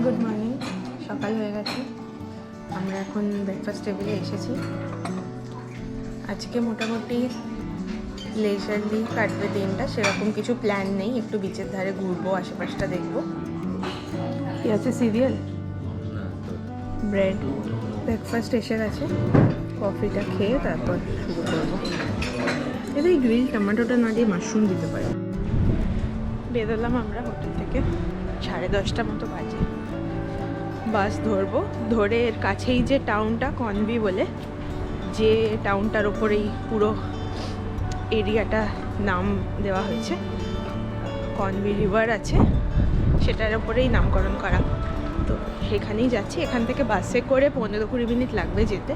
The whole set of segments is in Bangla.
গুড মর্নিং, সকাল হয়ে গেছে। আমরা এখন ব্রেকফাস্ট টেবিলে এসেছি। আজকে মোটামুটি লেজারলি কাটবে দিনটা, সেরকম কিছু প্ল্যান নেই। একটু বিচের ধারে ঘুরবো, আশেপাশটা দেখবো। কি আছে, সিরিয়াল, ব্রেড। ব্রেকফাস্ট এসে গেছে, কফিটা খেয়ে তারপর শুরু করবো। এবার এই গ্রিল টমেটোটা না দিয়ে মাশরুম দিতে পারে। বেরোলাম আমরা হোটেল থেকে, 10:30 মতো বাজে। বাস ধরবো, ধরে এর কাছেই যে টাউনটা কনভি বলে, যে টাউনটার ওপরেই পুরো এরিয়াটা নাম দেওয়া হয়েছে, কনভি রিভার আছে, সেটার ওপরেই নামকরণ করা। তো সেখানেই যাচ্ছি। এখান থেকে বাসে করে 15-20 মিনিট লাগবে যেতে।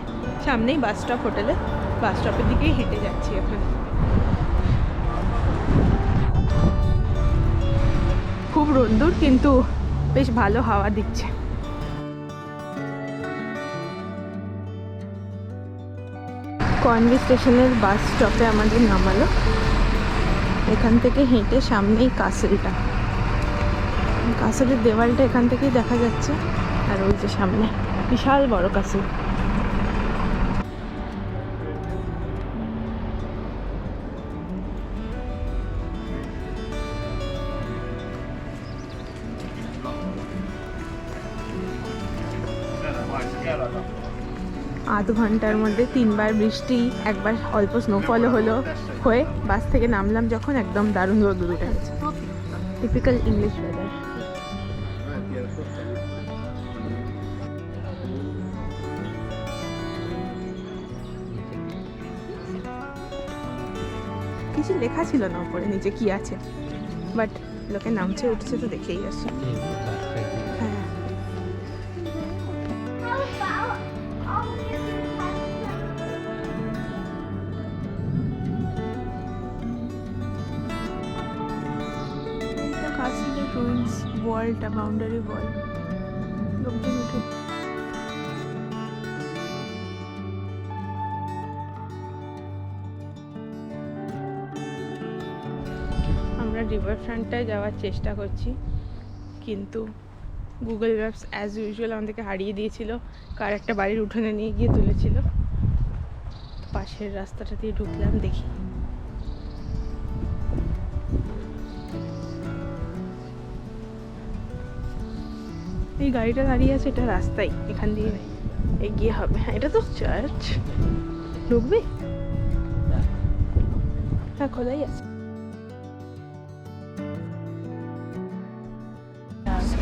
সামনেই বাস স্টপ, হোটেলে বাস স্টপের দিকেই হেঁটে যাচ্ছি এখন। খুব রোদ্দুর, কিন্তু বেশ ভালো হাওয়া দিচ্ছে। কনভি স্টেশনের বাস স্টপে আমাদের নামালো। এখান থেকে হেঁটে সামনেই কাসেলটা, কাসেলের দেওয়ালটা এখান থেকেই দেখা যাচ্ছে। আর ওই যে সামনে বিশাল বড় কাসেল। আধ ঘন্টার মধ্যে 3বার বৃষ্টি, একবার অল্প স্নোফলও হলো, হয়ে বাস থেকে নামলাম যখন একদম দারুণ রোদ্দুর উঠে গেছে। Typical English weather. কিছু লেখা ছিল না উপরে নিচে কি আছে, বাট লোকে নামছে উঠছে তো দেখেই আসছে। হ্যাঁ, কাসিলের রুইন্স, ওয়ালটা, বাউন্ডারি ওয়াল। লোকজন উঠে। আমরা রিভার ফ্রন্টটায় যাওয়ার চেষ্টা করছি, কিন্তু গুগল ম্যাপস অ্যাজ ইউজুয়াল আমাদেরকে হারিয়ে দিয়েছিল, কার একটা বাড়ির উঠোনে নিয়ে গিয়ে তুলেছিল। পাশের রাস্তাটা দিয়ে ঢুকলাম, দেখি। এই গাড়িটা দাঁড়িয়ে আছে, এটা রাস্তাই, এখান দিয়ে এগিয়ে হবে। এটা তো চার্চ। ঢুকবি? হ্যাঁ, খোলাই আছে।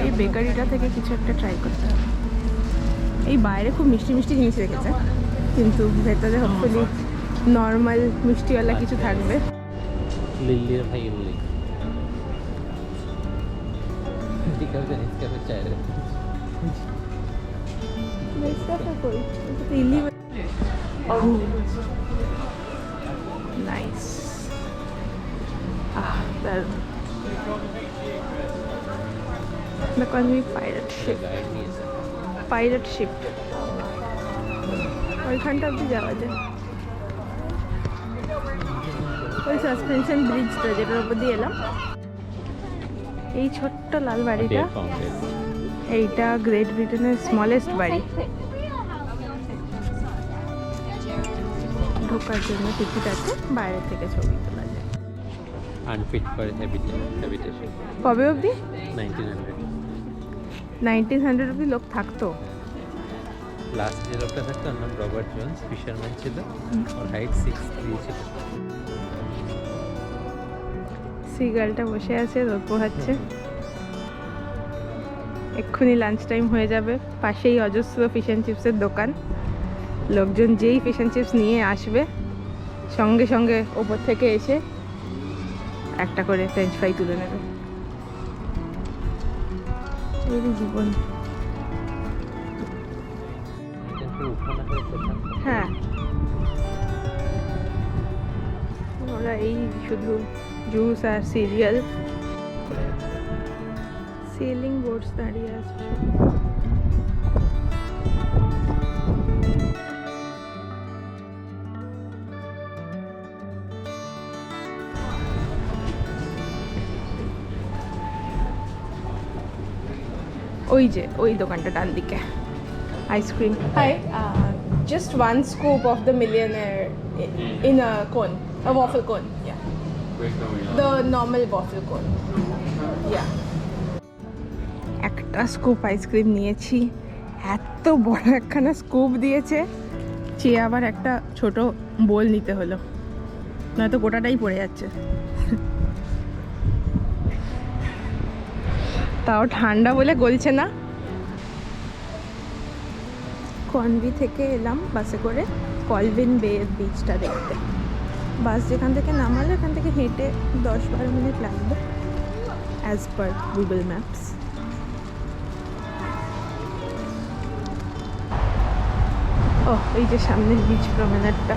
এই বেকারিটা থেকে কিছু একটা ট্রাই করতে হবে। এই বাইরে খুব মিষ্টি মিষ্টি জিনিস রেখেছে, কিন্তু ভেতরে হোপফুলি নর্মাল মিষ্টিওয়ালা কিছু থাকবে। লিলির ভাই লিলি দিকে জানিস কেমন চাই রে নেসক্যাফে কই? এটা তো ইলি। Oh, nice. দারুণ। দ্য কনভি পাইরেট শিপ। গাইড নিয়েছে পাইরেট শিপ, ওইখানটা অব্দি যাওয়া যায়। ওই সাসপেনশন ব্রিজটা যেটার উপর দিয়ে এলাম। এই ছোট্ট লাল বাড়িটা, এইটা গ্রেট ব্রিটেনের স্মলেস্ট বাড়ি। ঢোকার জন্য টিকিট আছে, বাইরে থেকে ছবি তোলা যায়। Unfit for habitation. কবে অবধি? 1900। 1900 অবধি লোক থাকতো। লাস্ট যে লোকটা থাকতো ওর নাম রবার্ট জোন্স, ফিশারম্যান ছিল। ওর হাইট 6'3" ছিল। সিগালটা বসে আছে, রোদ পোহাচ্ছে। এক্ষুনি লাঞ্চ টাইম হয়ে যাবে। পাশেই অজস্র ফিশ অ্যান্ড চিপসের দোকান। লোকজন যেই ফিশ অ্যান্ড চিপস নিয়ে আসবে, সঙ্গে সঙ্গে ওপর থেকে এসে একটা করে ফ্রেঞ্চ ফ্রাই তুলে নেবে। এরই জীবন। হ্যাঁ, ওরা এই শুধু জুস আর সিরিয়াল। সেলিং বোটস দাঁড়িয়ে আছে। ওই যে ওই দোকানটা ডান দিকে ice cream. Hi, just one scoop of the millionaire in a cone, a waffle cone. Yeah, the normal waffle cone. Yeah. একটা স্কুপ আইসক্রিম নিয়েছি, এত বড় একখানা স্কুপ দিয়েছে, চেয়ে আবার একটা ছোট বোল নিতে হলো, নয়তো গোটাটাই পড়ে যাচ্ছে। তাও ঠান্ডা বলে গলছে না। কনভি থেকে এলাম বাসে করে কলভিন বে বিচটা দেখতে। বাস যেখান থেকে নামালো এখান থেকে হেঁটে 10-12 মিনিট লাগবে অ্যাজ পার গুগল ম্যাপস। ও এই যে সামনের বিচ প্রমেনাডটা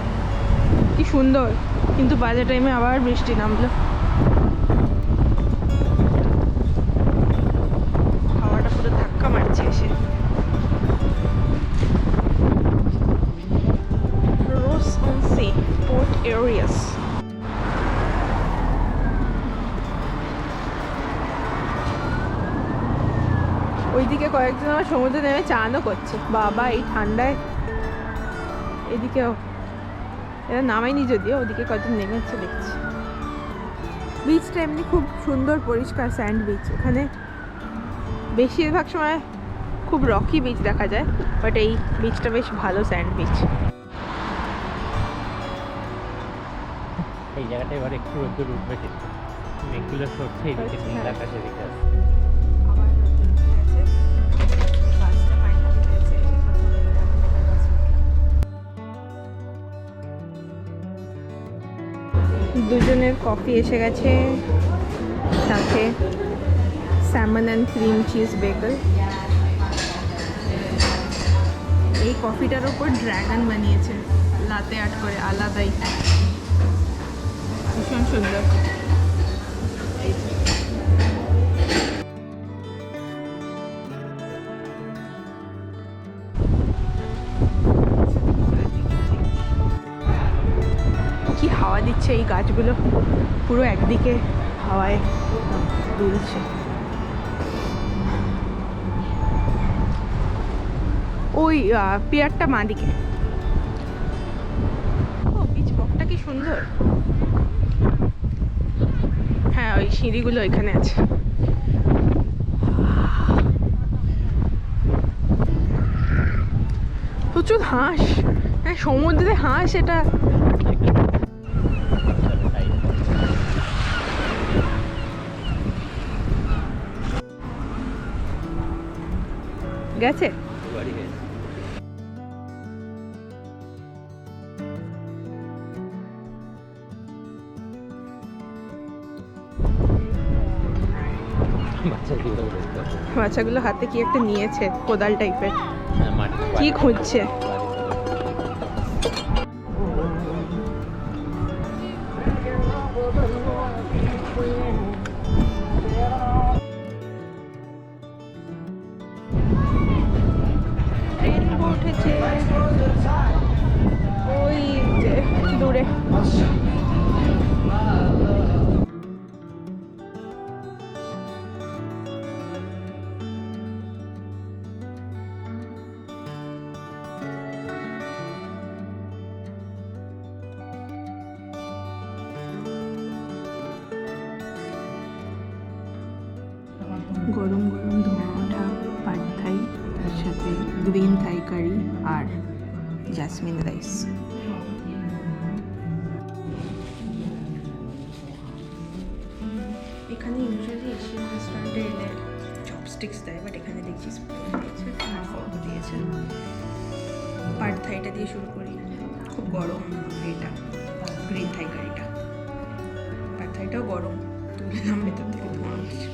কি সুন্দর, কিন্তু বাজে টাইমে আবার বৃষ্টি নামলো। হাওয়াটা পুরো ধাক্কা মারছে এসে। Rose-on-C port areas. ওইদিকে কয়েকজন আমার সমুদ্রে নেমে চানও করছে। বাবা এই ঠান্ডায় এদিকেও এরা নামায়নি, যদিও ওদিকে কয়েকজন নেমেছে দেখছি। বিচটা এমনি খুব সুন্দর পরিষ্কার স্যান্ড বিচ। এখানে বেশিরভাগ সময় খুব রকি বিচ দেখা যায়, বাট এই বিচটা বেশ ভালো স্যান্ড বিচ। এই জায়গাটা এবার একটু রোদ্দুর উঠবে, কিন্তু মেঘগুলো সরছে এদিকে, নীল আকাশ এদিকে আছে। দুজনের কফি এসে গেছে, সাথে স্যামন অ্যান্ড ক্রিম চিজ বেগল। এই কফিটার ওপর ড্রাগন বানিয়েছে লাতে আর্ট করে, আলাদাই, ভীষণ সুন্দর। কি হাওয়া দিচ্ছে, এই গাছগুলো পুরো একদিকে হাওয়ায় দুলছে। ওই পিয়ারটা মাদিকে। ও বিচ বকটা কি সুন্দর। হ্যাঁ ওই সিঁড়িগুলো ওইখানে আছে। প্রচুর হাঁস, হ্যাঁ সমুদ্রে হাঁস, এটা গেছে। বাচ্চাগুলো হাতে কি একটা নিয়েছে, কোদাল টাইপের, কি খুঁজছে। উঠেছে ওই যে দূরে। গরম গরম ধোঁয়া ওঠা পাড থাই, তার সাথে গ্রিন থাই কারি আর জাসমিন রাইস। এখানে ইউজুয়ালি এশিয়ান রেস্টুরেন্টে এলে চপস্টিক্স দেয়, বাট এখানে দেখছি স্পুন দিয়েছে, ফর্ক দিয়েছে। পাড থাইটা দিয়ে শুরু করি, খুব গরম এটা গ্রিন থাই কারিটা। পাড থাইটাও গরম, তুললাম ভেতর থেকে ধোঁয়া উঠছে।